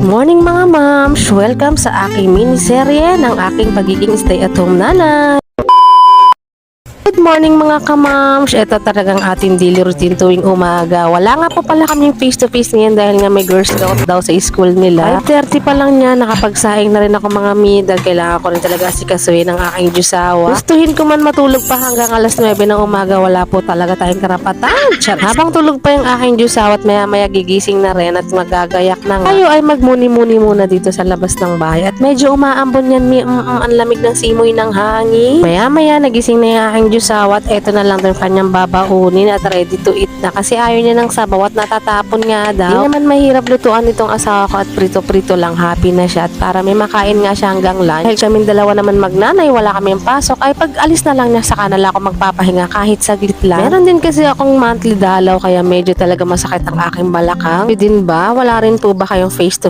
Morning mga moms! Welcome sa aking miniserye ng aking pagiging stay-at-home nanay. Good morning mga ka-moms! Ito talagang ating daily routine tuwing umaga. Wala nga po pala kaming face-to-face ngayon dahil nga may girls scout daw sa school nila. 5:30 pa lang niya, nakapagsaing na rin ako mga mid dahil kailangan ko rin talaga sikasuhin ang aking jusawa. Gustuhin ko man matulog pa hanggang alas 9 ng umaga, wala po talaga tayong karapatan. Chat! Habang tulog pa yung aking jusawa at maya-maya gigising na rin at magagayak na nga, tayo ay magmuni-muni muna dito sa labas ng bahay at medyo umaambon yan, ang lamig ng simoy ng hangin. Maya-maya nagising na yung aking jusawa at eto na lang din kanyang babaunin at ready to eat na kasi ayaw niya ng sabaw at natatapon nga daw. Di naman mahirap lutuan itong asawa ko at prito-prito lang, happy na siya at para may makain nga siya hanggang lunch. Dahil kaming dalawa naman magnanay, wala kaming pasok, ay pag alis na lang niya sa kanila ako magpapahinga kahit saglit lang. Meron din kasi akong monthly dalaw kaya medyo talaga masakit ang aking balakang. Yun din ba? Wala rin po ba kayong face to